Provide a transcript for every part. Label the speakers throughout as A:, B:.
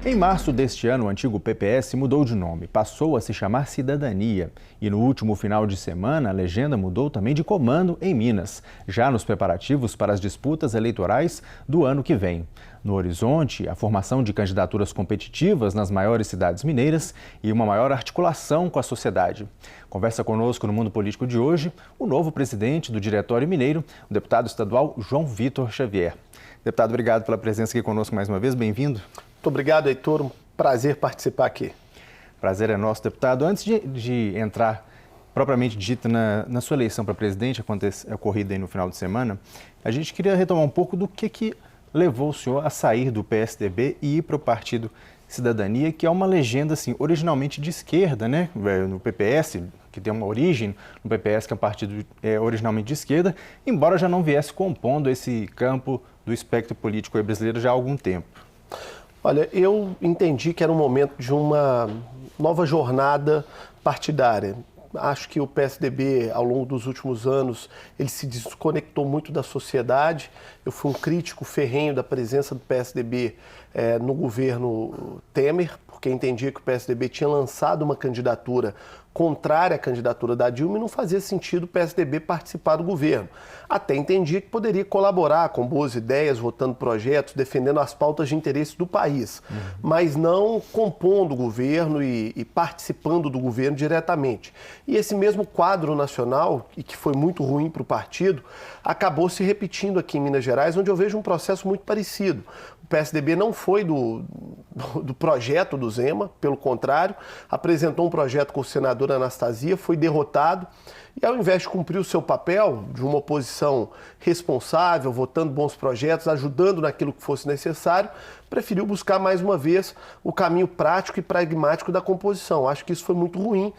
A: Em março deste ano, o antigo PPS mudou de nome, passou a se chamar Cidadania. E no último final de semana, a legenda mudou também de comando em Minas, já nos preparativos para as disputas eleitorais do ano que vem. No horizonte, a formação de candidaturas competitivas nas maiores cidades mineiras e uma maior articulação com a sociedade. Conversa conosco no Mundo Político de hoje o novo presidente do Diretório Mineiro, o deputado estadual João Vitor Xavier. Deputado, obrigado pela presença aqui conosco mais uma vez, bem-vindo.
B: Muito obrigado, Heitor. Um prazer participar aqui.
A: Prazer é nosso, deputado. Antes de entrar propriamente dita na sua eleição para presidente, ocorrida aí no final de semana, a gente queria retomar um pouco do que levou o senhor a sair do PSDB e ir para o Partido Cidadania, que é uma legenda, assim, originalmente de esquerda, né? No PPS, que tem uma origem no PPS, que é um partido originalmente de esquerda, embora já não viesse compondo esse campo do espectro político brasileiro já há algum tempo.
B: Olha, eu entendi que era um momento de uma nova jornada partidária. Acho que o PSDB, ao longo dos últimos anos, ele se desconectou muito da sociedade. Eu fui um crítico ferrenho da presença do PSDB no governo Temer, porque entendia que o PSDB tinha lançado uma candidatura contrária à candidatura da Dilma e não fazia sentido o PSDB participar do governo. Até entendia que poderia colaborar com boas ideias, votando projetos, defendendo as pautas de interesse do país, mas não compondo o governo e participando do governo diretamente. E esse mesmo quadro nacional, e que foi muito ruim para o partido, acabou se repetindo aqui em Minas Gerais, onde eu vejo um processo muito parecido. O PSDB não foi do projeto do Zema, pelo contrário, apresentou um projeto com o senador Anastasia, foi derrotado e, ao invés de cumprir o seu papel de uma oposição responsável, votando bons projetos, ajudando naquilo que fosse necessário, preferiu buscar mais uma vez o caminho prático e pragmático da composição. Acho que isso foi muito ruim,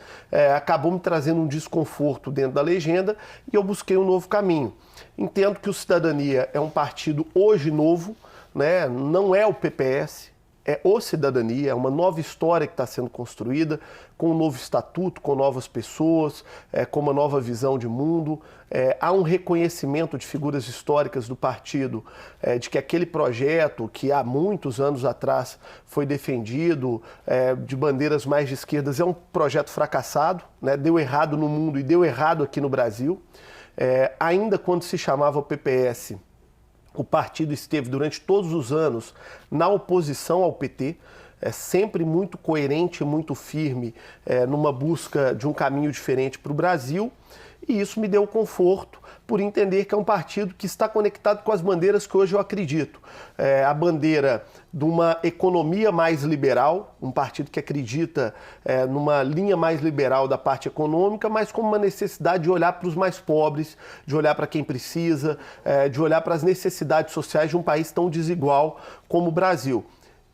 B: acabou me trazendo um desconforto dentro da legenda e eu busquei um novo caminho. Entendo que o Cidadania é um partido hoje novo, né? Não é o PPS, é o Cidadania, é uma nova história que está sendo construída, com um novo estatuto, com novas pessoas, com uma nova visão de mundo. Há um reconhecimento de figuras históricas do partido, de que aquele projeto que há muitos anos atrás foi defendido, de bandeiras mais de esquerdas, é um projeto fracassado, né? Deu errado no mundo e deu errado aqui no Brasil. Ainda quando se chamava o PPS, o partido esteve durante todos os anos na oposição ao PT, sempre muito coerente, muito firme, numa busca de um caminho diferente para o Brasil. E isso me deu conforto por entender que é um partido que está conectado com as bandeiras que hoje eu acredito. A bandeira de uma economia mais liberal, um partido que acredita numa linha mais liberal da parte econômica, mas com uma necessidade de olhar para os mais pobres, de olhar para quem precisa, de olhar para as necessidades sociais de um país tão desigual como o Brasil.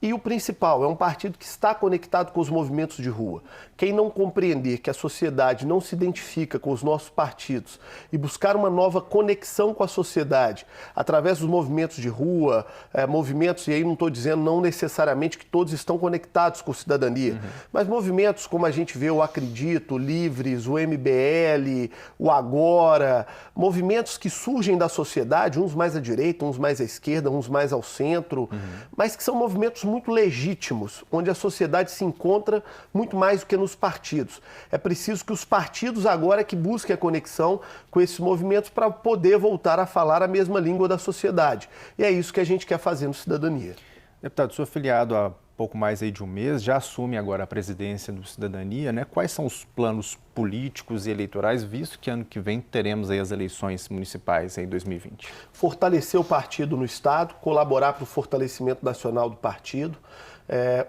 B: E o principal, é um partido que está conectado com os movimentos de rua. Quem não compreender que a sociedade não se identifica com os nossos partidos e buscar uma nova conexão com a sociedade através dos movimentos de rua, movimentos, e aí não estou dizendo não necessariamente que todos estão conectados com a cidadania, mas movimentos como a gente vê o Acredito, o Livres, o MBL, o Agora, movimentos que surgem da sociedade, uns mais à direita, uns mais à esquerda, uns mais ao centro, mas que são movimentos muito legítimos, onde a sociedade se encontra muito mais do que nos partidos. É preciso que os partidos agora que busquem a conexão com esses movimentos para poder voltar a falar a mesma língua da sociedade. E é isso que a gente quer fazer no Cidadania.
A: Deputado, sou afiliado há pouco mais aí de um mês, já assume agora a presidência do Cidadania, né? Quais são os planos políticos e eleitorais, visto que ano que vem teremos aí as eleições municipais em 2020?
B: Fortalecer o partido no Estado, colaborar para o fortalecimento nacional do partido.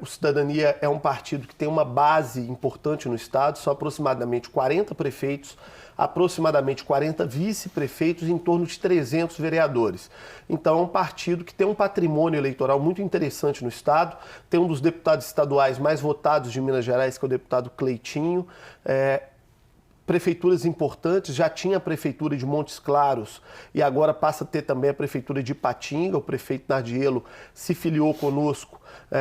B: O Cidadania é um partido que tem uma base importante no Estado, são aproximadamente 40 prefeitos, aproximadamente 40 vice-prefeitos e em torno de 300 vereadores. Então é um partido que tem um patrimônio eleitoral muito interessante no Estado, tem um dos deputados estaduais mais votados de Minas Gerais, que é o deputado Cleitinho, prefeituras importantes, já tinha a prefeitura de Montes Claros e agora passa a ter também a prefeitura de Ipatinga. O prefeito Nardielo se filiou conosco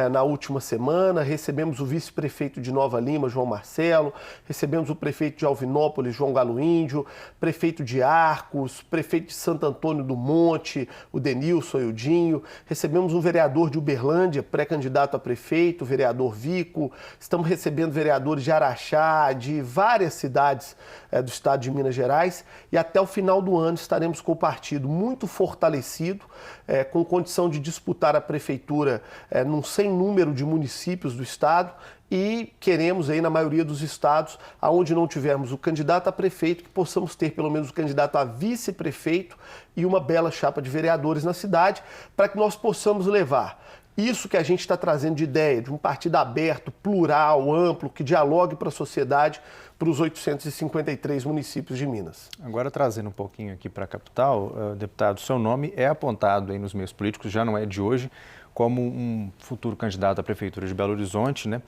B: na última semana, recebemos o vice-prefeito de Nova Lima, João Marcelo, recebemos o prefeito de Alvinópolis, João Galo Índio, prefeito de Arcos, prefeito de Santo Antônio do Monte, o Denilson e o Dinho, recebemos um vereador de Uberlândia, pré-candidato a prefeito, o vereador Vico, estamos recebendo vereadores de Araxá, de várias cidades do estado de Minas Gerais, e até o final do ano estaremos com o partido muito fortalecido, com condição de disputar a prefeitura num sem número de municípios do estado, e queremos aí na maioria dos estados, aonde não tivermos o candidato a prefeito, que possamos ter pelo menos o candidato a vice-prefeito e uma bela chapa de vereadores na cidade, para que nós possamos levar isso que a gente está trazendo de ideia, de um partido aberto, plural, amplo, que dialogue para a sociedade, para os 853 municípios de Minas.
A: Agora, trazendo um pouquinho aqui para a capital, deputado, seu nome é apontado aí nos meios políticos, já não é de hoje, como um futuro candidato à Prefeitura de Belo Horizonte, né?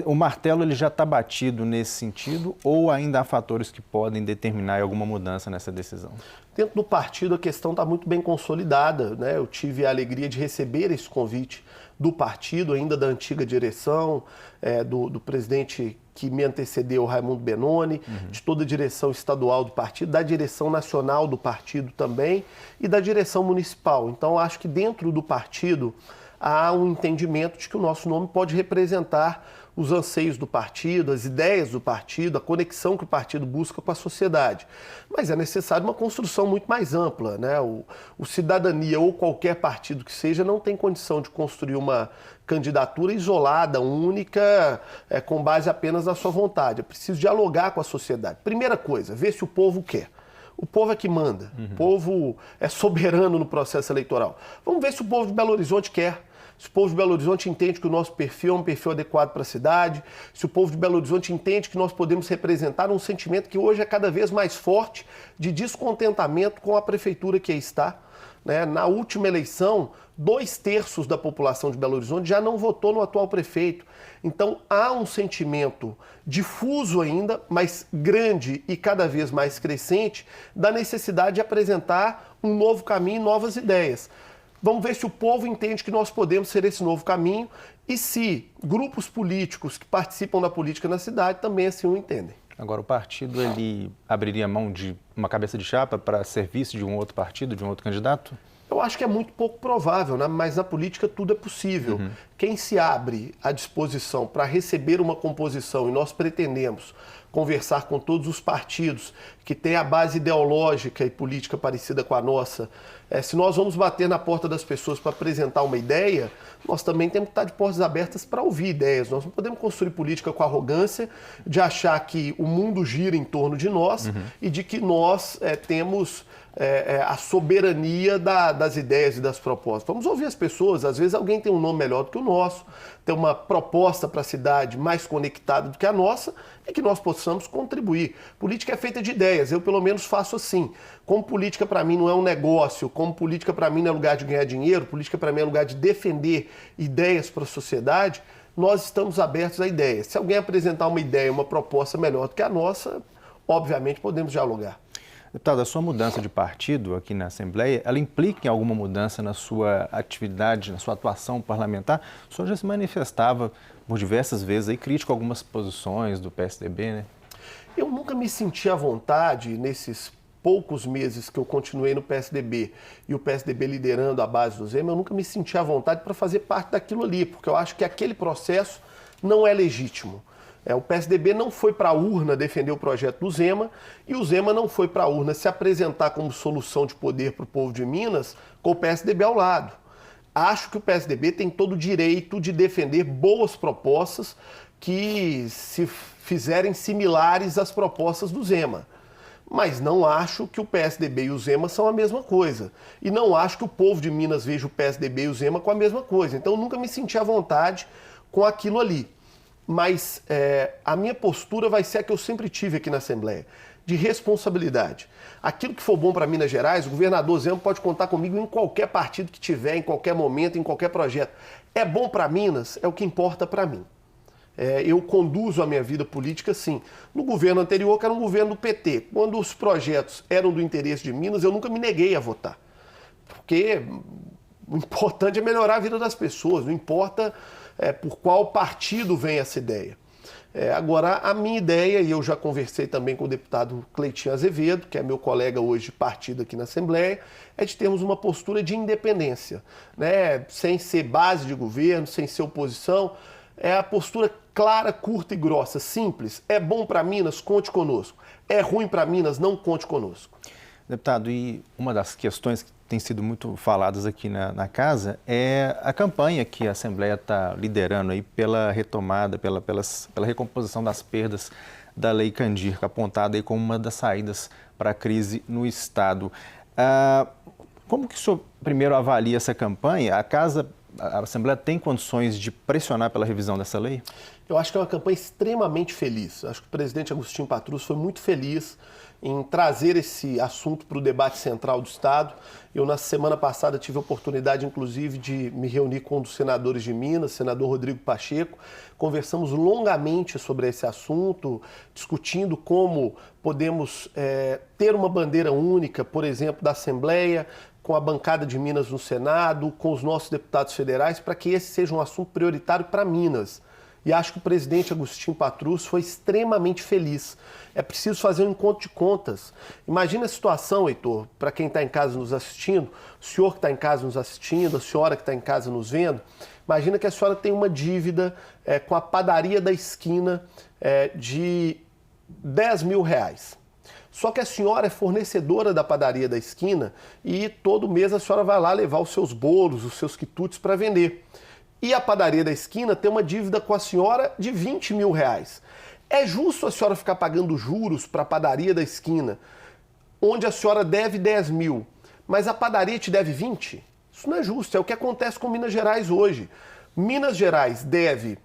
A: O martelo ele já está batido nesse sentido ou ainda há fatores que podem determinar alguma mudança nessa decisão?
B: Dentro do partido a questão está muito bem consolidada, né? Eu tive a alegria de receber esse convite do partido, ainda da antiga direção, do presidente que me antecedeu, Raimundo Benoni, de toda a direção estadual do partido, da direção nacional do partido também e da direção municipal. Então, acho que dentro do partido há um entendimento de que o nosso nome pode representar os anseios do partido, as ideias do partido, a conexão que o partido busca com a sociedade. Mas é necessário uma construção muito mais ampla, né? O Cidadania ou qualquer partido que seja não tem condição de construir uma candidatura isolada, única, com base apenas na sua vontade. É preciso dialogar com a sociedade. Primeira coisa, ver se o povo quer. O povo é que manda. O povo é soberano no processo eleitoral. Vamos ver se o povo de Belo Horizonte quer. Se o povo de Belo Horizonte entende que o nosso perfil é um perfil adequado para a cidade, se o povo de Belo Horizonte entende que nós podemos representar um sentimento que hoje é cada vez mais forte de descontentamento com a prefeitura que aí está. Né? Na última eleição, 2/3 da população de Belo Horizonte já não votou no atual prefeito. Então há um sentimento difuso ainda, mas grande e cada vez mais crescente, da necessidade de apresentar um novo caminho e novas ideias. Vamos ver se o povo entende que nós podemos ser esse novo caminho e se grupos políticos que participam da política na cidade também assim o entendem.
A: Agora, o partido ele abriria mão de uma cabeça de chapa para serviço de um outro partido, de um outro candidato?
B: Eu acho que é muito pouco provável, né? Mas na política tudo é possível. Quem se abre à disposição para receber uma composição, e nós pretendemos conversar com todos os partidos que têm a base ideológica e política parecida com a nossa, se nós vamos bater na porta das pessoas para apresentar uma ideia, nós também temos que estar de portas abertas para ouvir ideias. Nós não podemos construir política com arrogância de achar que o mundo gira em torno de nós e de que nós temos a soberania das ideias e das propostas. Vamos ouvir as pessoas. Às vezes alguém tem um nome melhor do que o nosso, tem uma proposta para a cidade mais conectada do que a nossa e que nós possamos contribuir. Política é feita de ideias, eu pelo menos faço assim. Como política para mim não é um negócio, como política para mim não é lugar de ganhar dinheiro, política para mim é lugar de defender ideias para a sociedade, nós estamos abertos a ideias. Se alguém apresentar uma ideia, uma proposta melhor do que a nossa, obviamente podemos dialogar.
A: Deputado, a sua mudança de partido aqui na Assembleia, ela implica em alguma mudança na sua atividade, na sua atuação parlamentar? O senhor já se manifestava por diversas vezes aí, crítico a algumas posições do PSDB, né?
B: Eu nunca me senti à vontade nesses poucos meses que eu continuei no PSDB e o PSDB liderando a base do Zema, eu nunca me senti à vontade para fazer parte daquilo ali, porque eu acho que aquele processo não é legítimo. O PSDB não foi para a urna defender o projeto do Zema e o Zema não foi para a urna se apresentar como solução de poder para o povo de Minas com o PSDB ao lado. Acho que o PSDB tem todo o direito de defender boas propostas que se fizerem similares às propostas do Zema. Mas não acho que o PSDB e o Zema são a mesma coisa. E não acho que o povo de Minas veja o PSDB e o Zema com a mesma coisa. Então eu nunca me senti à vontade com aquilo ali. Mas a minha postura vai ser a que eu sempre tive aqui na Assembleia, de responsabilidade. Aquilo que for bom para Minas Gerais, o governador Zema pode contar comigo em qualquer partido que tiver, em qualquer momento, em qualquer projeto. É bom para Minas, é o que importa para mim. Eu conduzo a minha vida política assim. No governo anterior, que era um governo do PT, quando os projetos eram do interesse de Minas, eu nunca me neguei a votar. Porque O importante é melhorar a vida das pessoas, não importa por qual partido vem essa ideia. Agora, a minha ideia, e eu já conversei também com o deputado Cleitinho Azevedo, que é meu colega hoje de partido aqui na Assembleia, é de termos uma postura de independência, né? Sem ser base de governo, sem ser oposição. É a postura clara, curta e grossa, simples. É bom para Minas? Conte conosco. É ruim para Minas? Não conte conosco.
A: Deputado, e uma das questões que tem sido muito faladas aqui na casa é a campanha que a Assembleia está liderando aí pela retomada, pela recomposição das perdas da Lei Candir, apontada aí como uma das saídas para a crise no Estado. Como que o senhor primeiro avalia essa campanha? A Assembleia tem condições de pressionar pela revisão dessa lei?
B: Eu acho que é uma campanha extremamente feliz. Acho que o presidente Agostinho Patrus foi muito feliz em trazer esse assunto para o debate central do Estado. Eu, na semana passada, tive a oportunidade, inclusive, de me reunir com um dos senadores de Minas, senador Rodrigo Pacheco. Conversamos longamente sobre esse assunto, discutindo como podemos ter uma bandeira única, por exemplo, da Assembleia, com a bancada de Minas no Senado, com os nossos deputados federais, para que esse seja um assunto prioritário para Minas. E acho que o presidente Agostinho Patrus foi extremamente feliz. É preciso fazer um encontro de contas. Imagina a situação, Heitor, para quem está em casa nos assistindo, o senhor que está em casa nos assistindo, a senhora que está em casa nos vendo, imagina que a senhora tem uma dívida com a padaria da esquina de R$10.000. Só que a senhora é fornecedora da padaria da esquina e todo mês a senhora vai lá levar os seus bolos, os seus quitutes para vender. E a padaria da esquina tem uma dívida com a senhora de R$20.000. É justo a senhora ficar pagando juros para a padaria da esquina, onde a senhora deve 10 mil, mas a padaria te deve 20? Isso não é justo, é o que acontece com Minas Gerais hoje. Minas Gerais deve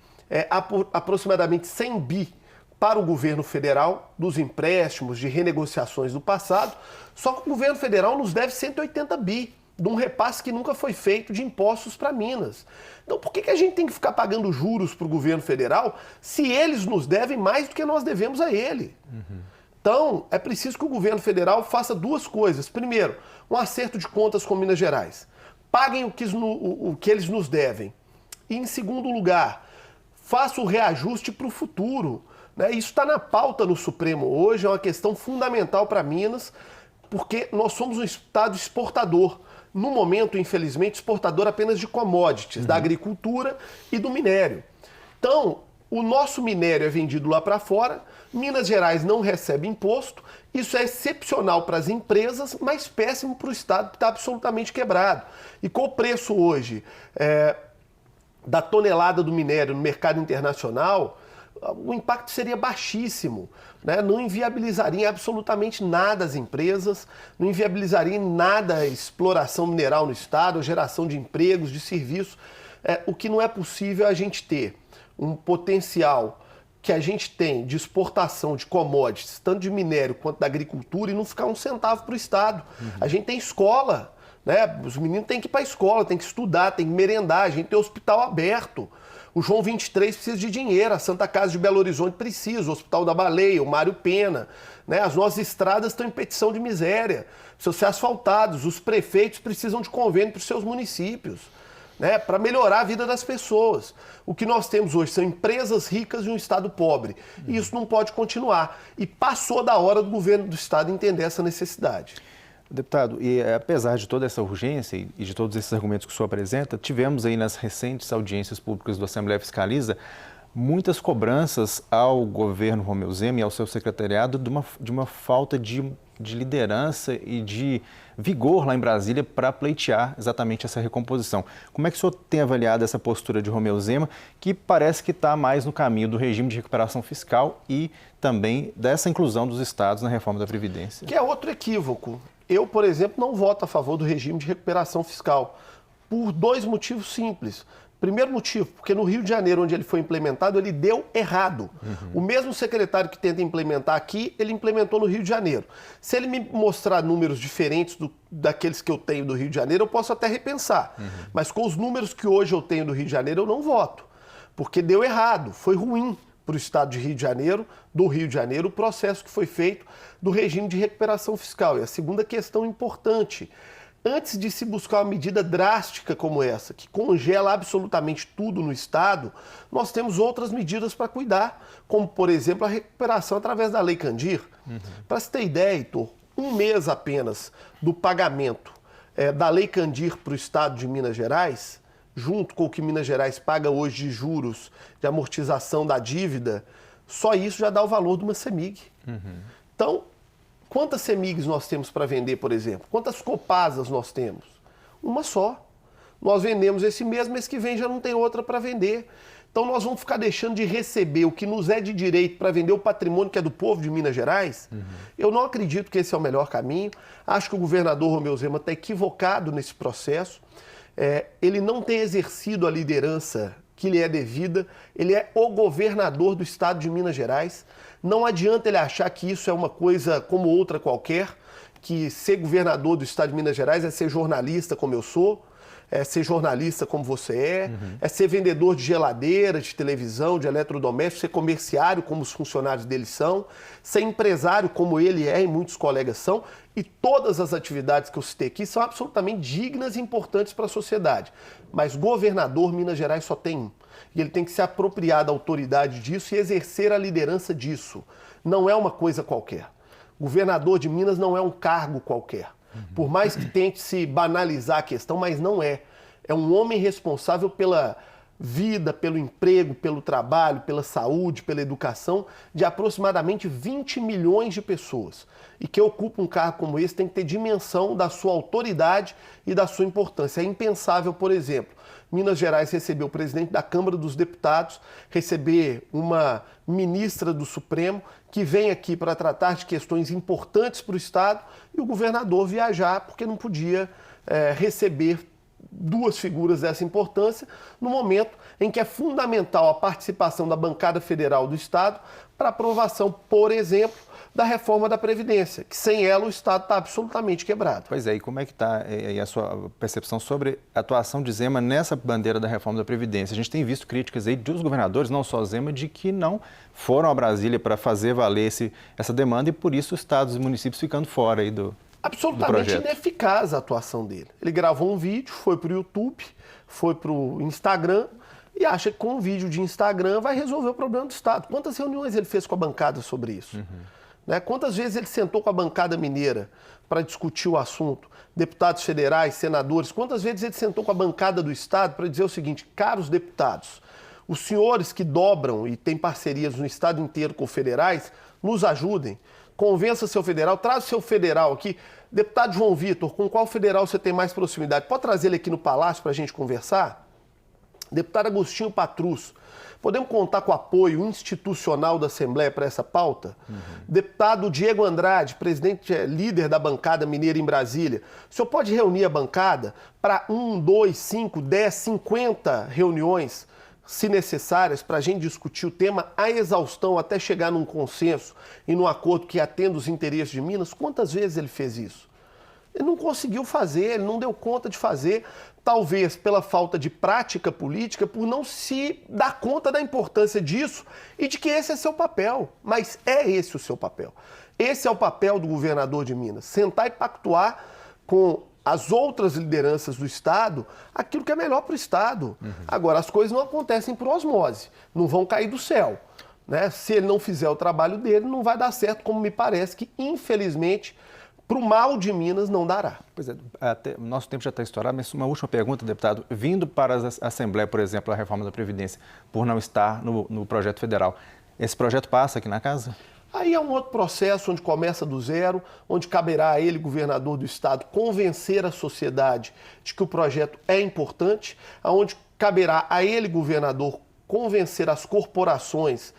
B: aproximadamente 100 bi para o governo federal, dos empréstimos, de renegociações do passado, só que o governo federal nos deve 180 bi. De um repasse que nunca foi feito de impostos para Minas. Então por que a gente tem que ficar pagando juros para o governo federal se eles nos devem mais do que nós devemos a ele? Então é preciso que o governo federal faça duas coisas. Primeiro, um acerto de contas com Minas Gerais. Paguem o que eles nos devem. E em segundo lugar, faça o reajuste para o futuro. Né? Isso está na pauta no Supremo hoje, é uma questão fundamental para Minas, porque nós somos um estado exportador. No momento, infelizmente, exportador apenas de commodities, da agricultura e do minério. Então, o nosso minério é vendido lá para fora, Minas Gerais não recebe imposto, isso é excepcional para as empresas, mas péssimo para o Estado, que está absolutamente quebrado. E com o preço hoje da tonelada do minério no mercado internacional, o impacto seria baixíssimo, né? Não inviabilizaria absolutamente nada as empresas, não inviabilizaria nada a exploração mineral no Estado, a geração de empregos, de serviços. O que não é possível é a gente ter um potencial que a gente tem de exportação de commodities, tanto de minério quanto da agricultura, e não ficar um centavo para o Estado. A gente tem escola, né? Os meninos têm que ir para a escola, têm que estudar, têm que merendar, a gente tem hospital aberto. O João 23 precisa de dinheiro, a Santa Casa de Belo Horizonte precisa, o Hospital da Baleia, o Mário Pena. Né? As nossas estradas estão em petição de miséria, precisam ser asfaltados, os prefeitos precisam de convênio para os seus municípios, né? Para melhorar a vida das pessoas. O que nós temos hoje são empresas ricas e um Estado pobre. E isso não pode continuar. E passou da hora do governo do Estado entender essa necessidade.
A: Deputado, e apesar de toda essa urgência e de todos esses argumentos que o senhor apresenta, tivemos aí nas recentes audiências públicas do Assembleia Fiscaliza muitas cobranças ao governo Romeu Zema e ao seu secretariado de uma falta de liderança e de vigor lá em Brasília para pleitear exatamente essa recomposição. Como é que o senhor tem avaliado essa postura de Romeu Zema, que parece que está mais no caminho do regime de recuperação fiscal e também dessa inclusão dos estados na reforma da Previdência?
B: Que é outro equívoco. Eu, por exemplo, não voto a favor do regime de recuperação fiscal, por dois motivos simples. Primeiro motivo, porque no Rio de Janeiro, onde ele foi implementado, ele deu errado. O mesmo secretário que tenta implementar aqui, ele implementou no Rio de Janeiro. Se ele me mostrar números diferentes daqueles que eu tenho do Rio de Janeiro, eu posso até repensar. Mas com os números que hoje eu tenho do Rio de Janeiro, eu não voto. Porque deu errado, foi ruim para o estado de Rio de Janeiro, o processo que foi feito do regime de recuperação fiscal. E a segunda questão importante, antes de se buscar uma medida drástica como essa, que congela absolutamente tudo no Estado, nós temos outras medidas para cuidar, como, por exemplo, a recuperação através da Lei Candir. Para se ter ideia, Heitor, um mês apenas do pagamento da Lei Candir para o Estado de Minas Gerais, junto com o que Minas Gerais paga hoje de juros, de amortização da dívida, só isso já dá o valor de uma CEMIG. Então, quantas CEMIGs nós temos para vender, por exemplo? Quantas Copasas nós temos? Uma só. Nós vendemos esse mês que vem já não tem outra para vender. Então nós vamos ficar deixando de receber o que nos é de direito para vender o patrimônio que é do povo de Minas Gerais? Eu não acredito que esse é o melhor caminho. Acho que o governador Romeu Zema está equivocado nesse processo. Ele não tem exercido a liderança que lhe é devida. Ele é o governador do estado de Minas Gerais. Não adianta ele achar que isso é uma coisa como outra qualquer, que ser governador do estado de Minas Gerais é ser jornalista como eu sou, é ser jornalista como você é ser vendedor de geladeira, de televisão, de eletrodoméstico, ser comerciário como os funcionários dele são, ser empresário como ele é e muitos colegas são, e todas as atividades que eu citei aqui são absolutamente dignas e importantes para a sociedade. Mas governador, Minas Gerais só tem um. E ele tem que se apropriar da autoridade disso e exercer a liderança disso. Não é uma coisa qualquer. Governador de Minas não é um cargo qualquer. Por mais que tente se banalizar a questão, mas não é. É um homem responsável pela vida, pelo emprego, pelo trabalho, pela saúde, pela educação de aproximadamente 20 milhões de pessoas. E que ocupa um cargo como esse tem que ter dimensão da sua autoridade e da sua importância. É impensável, por exemplo, Minas Gerais receber o presidente da Câmara dos Deputados, receber uma ministra do Supremo que vem aqui para tratar de questões importantes para o Estado e o governador viajar porque não podia receber duas figuras dessa importância no momento em que é fundamental a participação da bancada federal do Estado para aprovação, por exemplo, da reforma da Previdência, que sem ela o Estado está absolutamente quebrado.
A: Pois é, e como é que está a sua percepção sobre a atuação de Zema nessa bandeira da reforma da Previdência? A gente tem visto críticas aí dos governadores, não só Zema, de que não foram a Brasília para fazer valer essa demanda e por isso os estados e municípios ficando fora aí do
B: absolutamente ineficaz a atuação dele. Ele gravou um vídeo, foi para o YouTube, foi para o Instagram e acha que com um vídeo de Instagram vai resolver o problema do Estado. Quantas reuniões ele fez com a bancada sobre isso? Quantas vezes ele sentou com a bancada mineira para discutir o assunto? Deputados federais, senadores, quantas vezes ele sentou com a bancada do Estado para dizer o seguinte: caros deputados, os senhores que dobram e têm parcerias no Estado inteiro com federais, nos ajudem. Convença seu federal, traz o seu federal aqui. Deputado João Vitor, com qual federal você tem mais proximidade? Pode trazer ele aqui no Palácio para a gente conversar? Deputado Agostinho Patrus, podemos contar com o apoio institucional da Assembleia para essa pauta? Deputado Diego Andrade, presidente, líder da bancada mineira em Brasília, o senhor pode reunir a bancada para 1, 2, 5, 10, 50 reuniões, se necessárias, para a gente discutir o tema à exaustão até chegar num consenso e num acordo que atenda os interesses de Minas? Quantas vezes ele fez isso? Ele não conseguiu fazer, ele não deu conta de fazer, talvez pela falta de prática política, por não se dar conta da importância disso e de que esse é seu papel. Mas é esse o seu papel. Esse é o papel do governador de Minas, sentar e pactuar com as outras lideranças do Estado aquilo que é melhor para o Estado. Agora, as coisas não acontecem por osmose, não vão cair do céu. Se ele não fizer o trabalho dele, não vai dar certo, como me parece que, infelizmente, para o mal de Minas não dará.
A: Pois é, o nosso tempo já está estourado, mas uma última pergunta, deputado. Vindo para a Assembleia, por exemplo, a reforma da Previdência, por não estar no projeto federal, esse projeto passa aqui na casa?
B: Aí é um outro processo onde começa do zero, onde caberá a ele, governador do Estado, convencer a sociedade de que o projeto é importante, onde caberá a ele, governador, convencer as corporações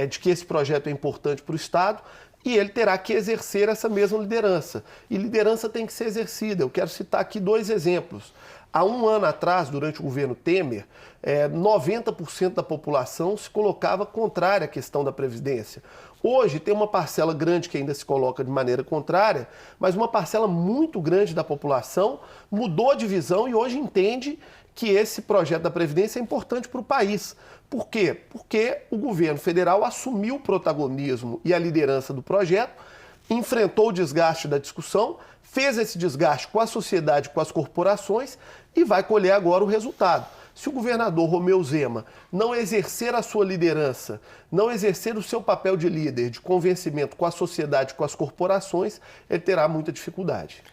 B: de que esse projeto é importante para o Estado, e ele terá que exercer essa mesma liderança. E liderança tem que ser exercida. Eu quero citar aqui 2 exemplos. Há um ano atrás, durante o governo Temer, 90% da população se colocava contrária à questão da Previdência. Hoje tem uma parcela grande que ainda se coloca de maneira contrária, mas uma parcela muito grande da população mudou de visão e hoje entende que esse projeto da Previdência é importante para o país. Por quê? Porque o governo federal assumiu o protagonismo e a liderança do projeto, enfrentou o desgaste da discussão, fez esse desgaste com a sociedade, com as corporações e vai colher agora o resultado. Se o governador Romeu Zema não exercer a sua liderança, não exercer o seu papel de líder, de convencimento com a sociedade, com as corporações, ele terá muita dificuldade.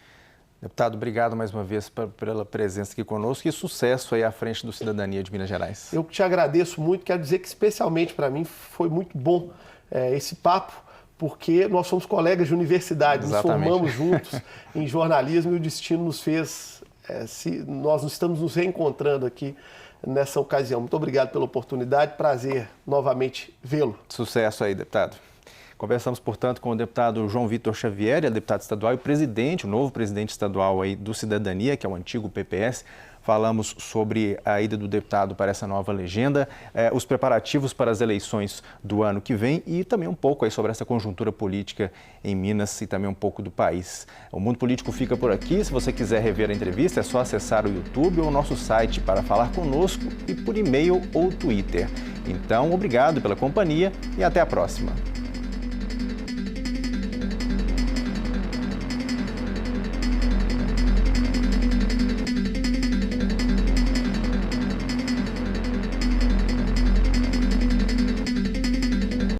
A: Deputado, obrigado mais uma vez pela presença aqui conosco e sucesso aí à frente do Cidadania de Minas Gerais.
B: Eu te agradeço muito, quero dizer que especialmente para mim foi muito bom esse papo, porque nós somos colegas de universidade,
A: Exatamente.
B: Nos formamos juntos em jornalismo e o destino nos fez, nós estamos nos reencontrando aqui nessa ocasião. Muito obrigado pela oportunidade, prazer novamente vê-lo.
A: Sucesso aí, deputado. Conversamos, portanto, com o deputado João Vitor Xavier, deputado estadual e presidente, o novo presidente estadual aí do Cidadania, que é o antigo PPS. Falamos sobre a ida do deputado para essa nova legenda, os preparativos para as eleições do ano que vem e também um pouco aí sobre essa conjuntura política em Minas e também um pouco do país. O Mundo Político fica por aqui. Se você quiser rever a entrevista, é só acessar o YouTube ou o nosso site para falar conosco e por e-mail ou Twitter. Então, obrigado pela companhia e até a próxima.